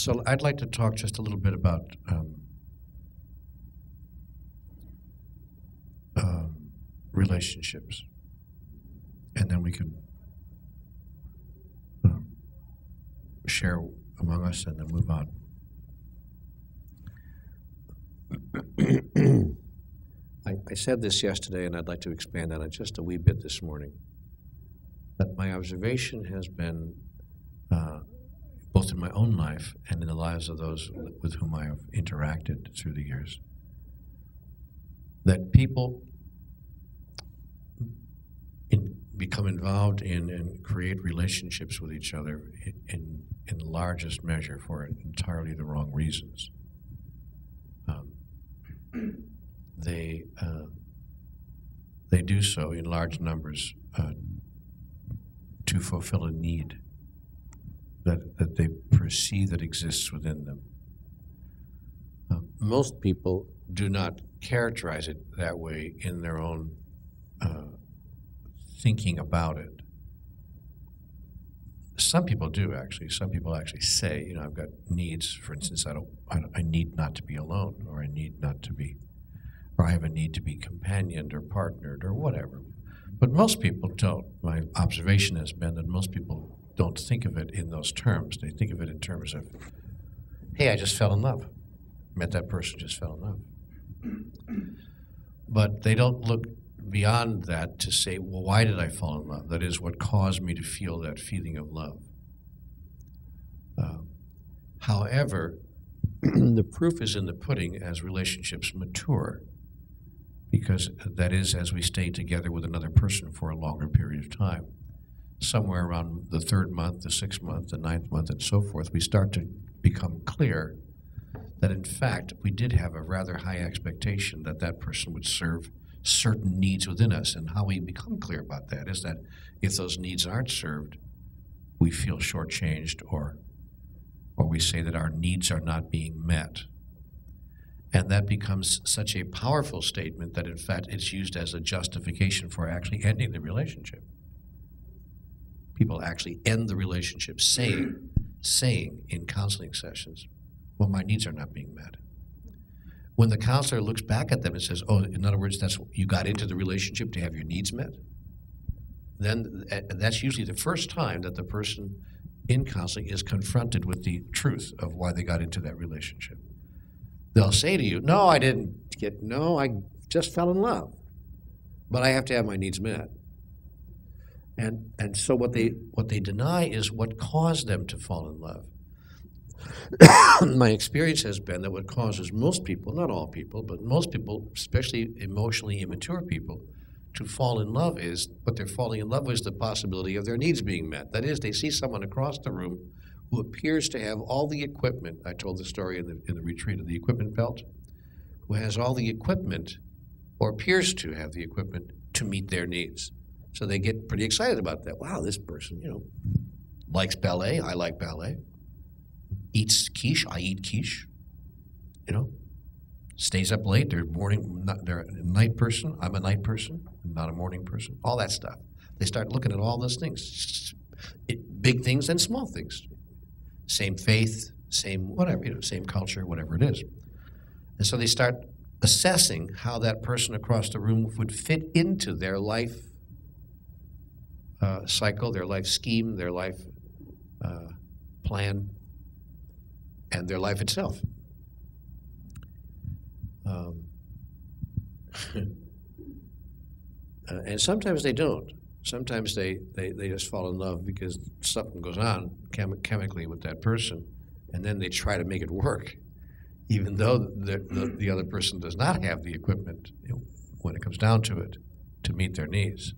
So I'd like to talk just a little bit about relationships, and then we can share among us and then move on. I said this yesterday, and I'd like to expand on it just a wee bit this morning, that my observation has been, both in my own life and in the lives of those with whom I have interacted through the years, that people become involved in and create relationships with each other in the largest measure for entirely the wrong reasons. They do so in large numbers to fulfill a need that they perceive that exists within them. Most people do not characterize it that way in their own thinking about it. Some people do, actually. Some people actually say, you know, I've got needs. For instance, I need not to be alone, or I need not to be, or I have a need to be companioned or partnered or whatever. But most people don't. My observation has been that most people don't think of it in those terms. They think of it in terms of, hey, I just fell in love. Met that person, just fell in love. But they don't look beyond that to say, well, why did I fall in love? That is, what caused me to feel that feeling of love. However, the proof is in the pudding as relationships mature, because that is, as we stay together with another person for a longer period of time. Somewhere around the 3rd month, the 6th month, the 9th month, and so forth, we start to become clear that, in fact, we did have a rather high expectation that that person would serve certain needs within us. And how we become clear about that is that if those needs aren't served, we feel shortchanged, or we say that our needs are not being met. And that becomes such a powerful statement that, in fact, it's used as a justification for actually ending the relationship. People actually end the relationship saying in counseling sessions, well, my needs are not being met. When the counselor looks back at them and says, oh, in other words, you got into the relationship to have your needs met, then that's usually the first time that the person in counseling is confronted with the truth of why they got into that relationship. They'll say to you, no, I just fell in love, but I have to have my needs met. And so what they deny is what caused them to fall in love. My experience has been that what causes most people, not all people, but most people, especially emotionally immature people, to fall in love is, what they're falling in love with is the possibility of their needs being met. That is, they see someone across the room who appears to have all the equipment. I told the story in the retreat of the equipment belt, who has all the equipment, or appears to have the equipment, to meet their needs. So they get pretty excited about that. Wow, this person, likes ballet. I like ballet. Eats quiche. I eat quiche. Stays up late. They're a night person. I'm a night person. I'm not a morning person. All that stuff. They start looking at all those things, big things and small things. Same faith, same whatever, same culture, whatever it is. And so they start assessing how that person across the room would fit into their life cycle, their life scheme, their life plan, and their life itself. And sometimes they don't. Sometimes they just fall in love because something goes on chemically with that person, and then they try to make it work, even though the other person does not have the equipment, when it comes down to it, to meet their needs.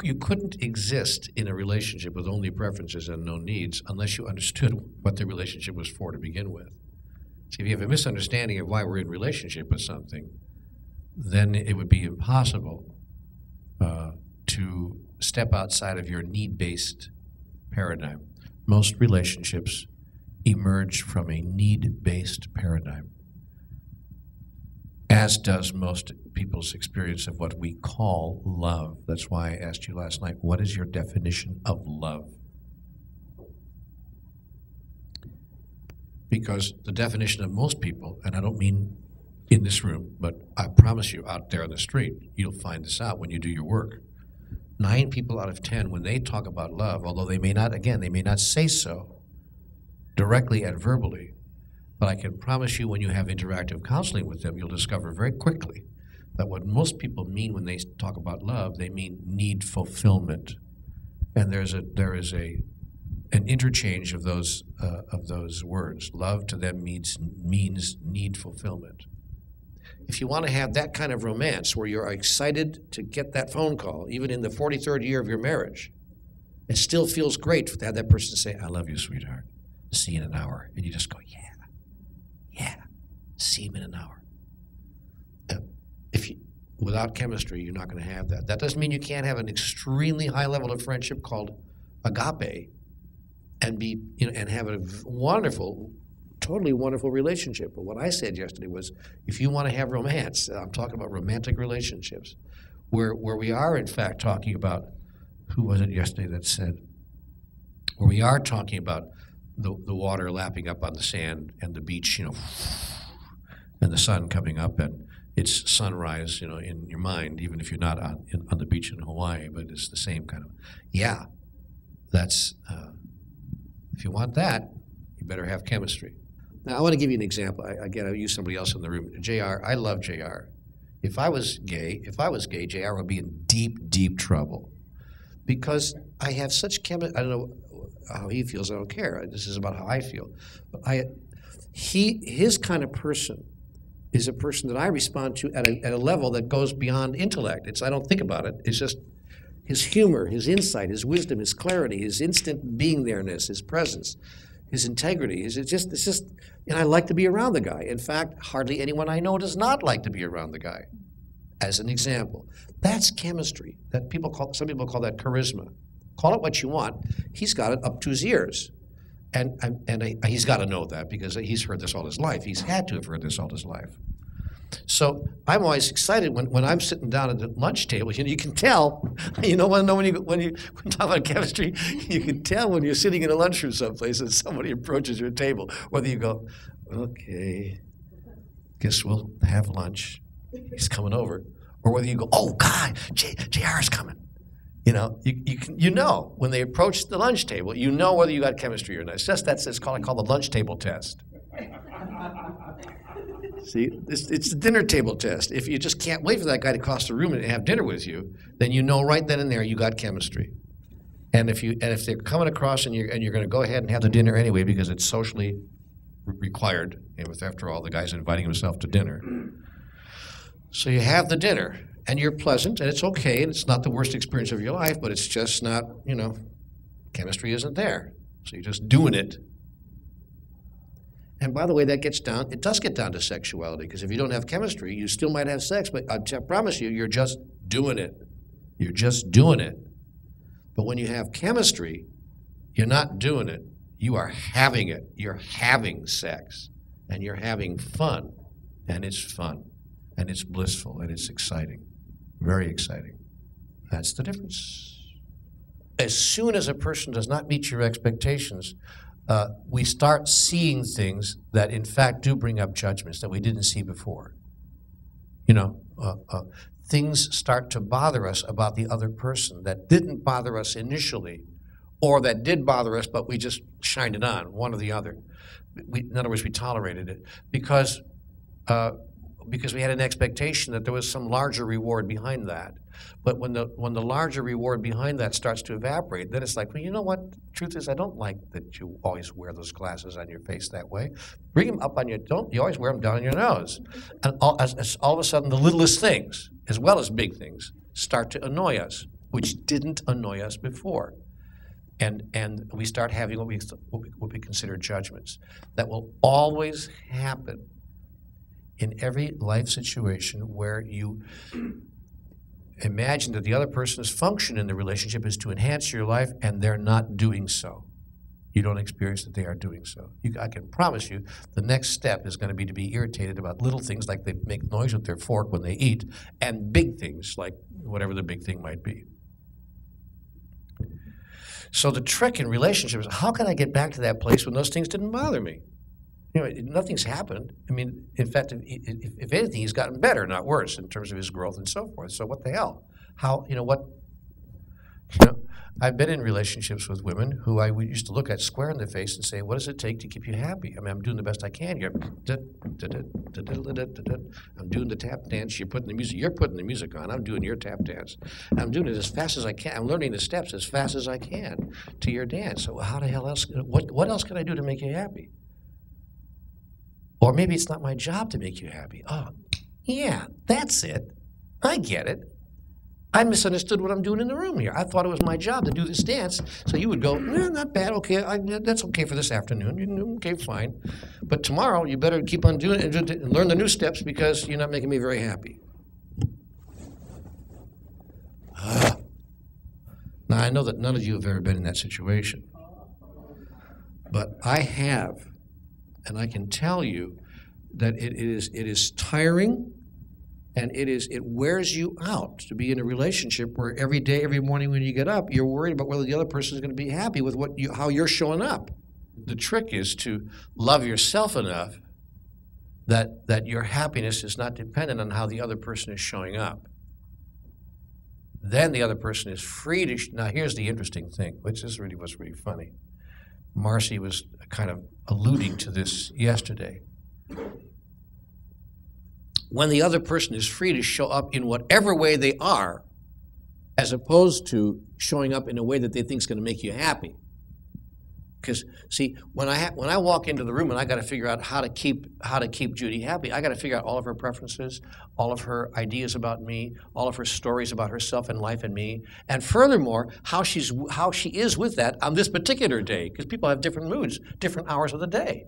You couldn't exist in a relationship with only preferences and no needs unless you understood what the relationship was for to begin with. See, if you have a misunderstanding of why we're in relationship with something, then it would be impossible to step outside of your need-based paradigm. Most relationships emerge from a need-based paradigm, as does most people's experience of what we call love. That's why I asked you last night, what is your definition of love? Because the definition of most people, and I don't mean in this room, but I promise you out there on the street, you'll find this out when you do your work. 9 people out of 10, when they talk about love, although they may not, again, they may not say so directly and verbally, but I can promise you when you have interactive counseling with them, you'll discover very quickly that what most people mean when they talk about love, they mean need fulfillment. And there is an interchange of those words. Love to them means need fulfillment. If you want to have that kind of romance where you're excited to get that phone call, even in the 43rd year of your marriage, it still feels great to have that person say, I love you, sweetheart. See you in an hour. And you just go, yeah, see him in an hour. Without chemistry, you're not going to have that. That doesn't mean you can't have an extremely high level of friendship called agape and have a wonderful, totally wonderful relationship. But what I said yesterday was, if you want to have romance, I'm talking about romantic relationships, where we are in fact talking about, who was it yesterday that said, where we are talking about the water lapping up on the sand and the beach, and the sun coming up, and it's sunrise, in your mind, even if you're not on the beach in Hawaii, but it's the same kind of, that's, if you want that, you better have chemistry. Now, I want to give you an example. Again, I'll use somebody else in the room. JR, I love JR. If I was gay, JR would be in deep, deep trouble. Because I have such chemistry. I don't know how he feels. I don't care. This is about how I feel. But his kind of person is a person that I respond to at a level that goes beyond intellect. I don't think about it. It's just his humor, his insight, his wisdom, his clarity, his instant being there-ness, his presence, his integrity. It's just, and I like to be around the guy. In fact, hardly anyone I know does not like to be around the guy. As an example, that's chemistry. Some people call that charisma. Call it what you want. He's got it up to his ears. And he's got to know that because he's heard this all his life. He's had to have heard this all his life. So I'm always excited when I'm sitting down at the lunch table. You can tell. When you talk about chemistry, you can tell when you're sitting in a lunchroom someplace and somebody approaches your table. Whether you go, okay, guess we'll have lunch. He's coming over, or whether you go, oh God, JR's coming. You know when they approach the lunch table, you know whether you got chemistry or not. It's called the lunch table test. See, it's the dinner table test. If you just can't wait for that guy to cross the room and have dinner with you, then you know right then and there you got chemistry. And if they're coming across and you're going to go ahead and have the dinner anyway because it's socially required, after all, the guy's inviting himself to dinner. So you have the dinner. And you're pleasant, and it's okay, and it's not the worst experience of your life, but it's just not, chemistry isn't there. So you're just doing it. And by the way, it does get down to sexuality, because if you don't have chemistry, you still might have sex, but I promise you're just doing it. You're just doing it. But when you have chemistry, you're not doing it. You are having it. You're having sex, and you're having fun, and it's fun, and it's blissful, and it's exciting. Very exciting. That's the difference. As soon as a person does not meet your expectations, we start seeing things that in fact do bring up judgments that we didn't see before. Things start to bother us about the other person that didn't bother us initially, or that did bother us, but we just shined it on, one or the other. In other words, we tolerated it because we had an expectation that there was some larger reward behind that. But when the larger reward behind that starts to evaporate, then it's like, well, you know what? Truth is, I don't like that you always wear those glasses on your face that way. Bring them up on you always wear them down on your nose. And all of a sudden, the littlest things, as well as big things, start to annoy us, which didn't annoy us before. And we start having what we consider judgments that will always happen in every life situation where you imagine that the other person's function in the relationship is to enhance your life, and they're not doing so. You don't experience that they are doing so. I can promise you the next step is going to be irritated about little things like they make noise with their fork when they eat, and big things like whatever the big thing might be. So the trick in relationships is, how can I get back to that place when those things didn't bother me? You know, nothing's happened. I mean, in fact, if anything, he's gotten better, not worse, in terms of his growth and so forth. So what the hell? How, you know, what, you know, I've been in relationships with women who I used to look at square in the face and say, what does it take to keep you happy? I mean, I'm doing the best I can here. I'm doing the tap dance. You're putting the music on. I'm doing your tap dance. I'm doing it as fast as I can. I'm learning the steps as fast as I can to your dance. So how the hell else, what else can I do to make you happy? Or maybe it's not my job to make you happy. Oh, yeah, that's it. I get it. I misunderstood what I'm doing in the room here. I thought it was my job to do this dance. So you would go, not bad, okay, that's okay for this afternoon. Okay, fine. But tomorrow you better keep on doing it and learn the new steps because you're not making me very happy. Now, I know that none of you have ever been in that situation. But I have. And I can tell you that it is tiring. And it wears you out to be in a relationship where every day, every morning when you get up, you're worried about whether the other person is going to be happy with how you're showing up. The trick is to love yourself enough that your happiness is not dependent on how the other person is showing up. Then the other person is free to. Now here's the interesting thing, which is really what's really funny. Marcy was kind of alluding to this yesterday. When the other person is free to show up in whatever way they are, as opposed to showing up in a way that they think is going to make you happy. Because see, when I walk into the room and I got to figure out how to keep Judy happy, I got to figure out all of her preferences, all of her ideas about me, all of her stories about herself and life and me, and furthermore, how she is with that on this particular day. Because people have different moods, different hours of the day.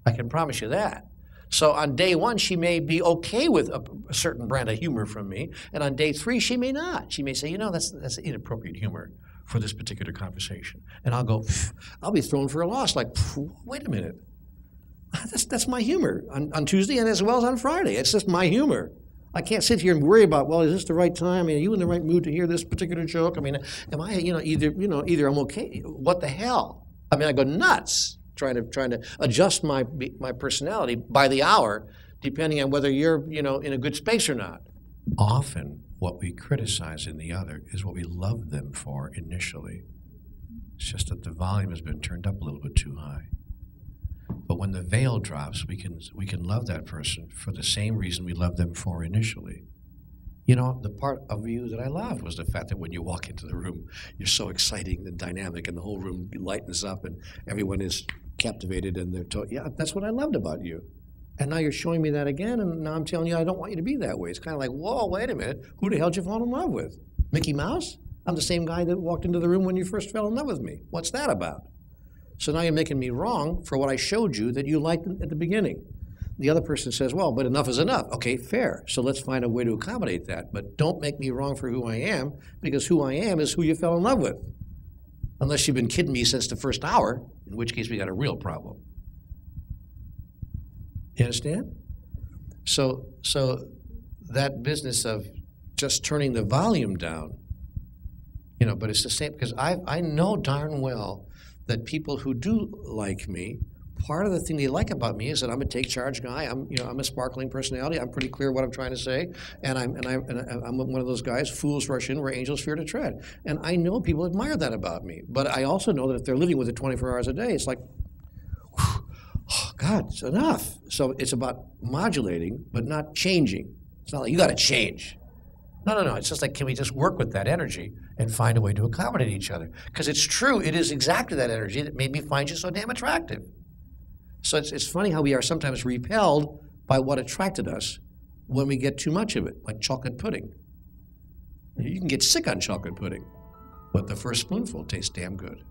I can promise you that. So on day one, she may be okay with a certain brand of humor from me, and on day three, she may not. She may say, you know, that's inappropriate humor for this particular conversation. And I'll go, I'll be thrown for a loss, like, wait a minute. That's my humor on Tuesday and as well as on Friday. It's just my humor. I can't sit here and worry about, well, is this the right time? I mean, are you in the right mood to hear this particular joke? I mean, am I, either I'm okay. What the hell? I mean, I go nuts. Trying to adjust my personality by the hour, depending on whether you're in a good space or not. Often, what we criticize in the other is what we love them for initially. It's just that the volume has been turned up a little bit too high. But when the veil drops, we can love that person for the same reason we loved them for initially. You know, the part of you that I loved was the fact that when you walk into the room, you're so exciting and dynamic, and the whole room lightens up, and everyone is captivated, and they're yeah, that's what I loved about you. And now you're showing me that again, and now I'm telling you I don't want you to be that way. It's kind of like, whoa, wait a minute, who the hell did you fall in love with? Mickey Mouse? I'm the same guy that walked into the room when you first fell in love with me. What's that about? So now you're making me wrong for what I showed you that you liked at the beginning. The other person says, well, but enough is enough. Okay, fair. So let's find a way to accommodate that. But don't make me wrong for who I am, because who I am is who you fell in love with. Unless you've been kidding me since the first hour, in which case we got a real problem. You understand? So that business of just turning the volume down, but it's the same, because I know darn well that people who do like me, part of the thing they like about me is that I'm a take-charge guy. I'm a sparkling personality. I'm pretty clear what I'm trying to say, and I'm one of those guys. Fools rush in where angels fear to tread. And I know people admire that about me. But I also know that if they're living with it 24 hours a day, it's like, whew, oh God, it's enough. So it's about modulating, but not changing. It's not like you got to change. No. It's just like, can we just work with that energy and find a way to accommodate each other? Because it's true. It is exactly that energy that made me find you so damn attractive. So it's funny how we are sometimes repelled by what attracted us when we get too much of it, like chocolate pudding. You can get sick on chocolate pudding, but the first spoonful tastes damn good.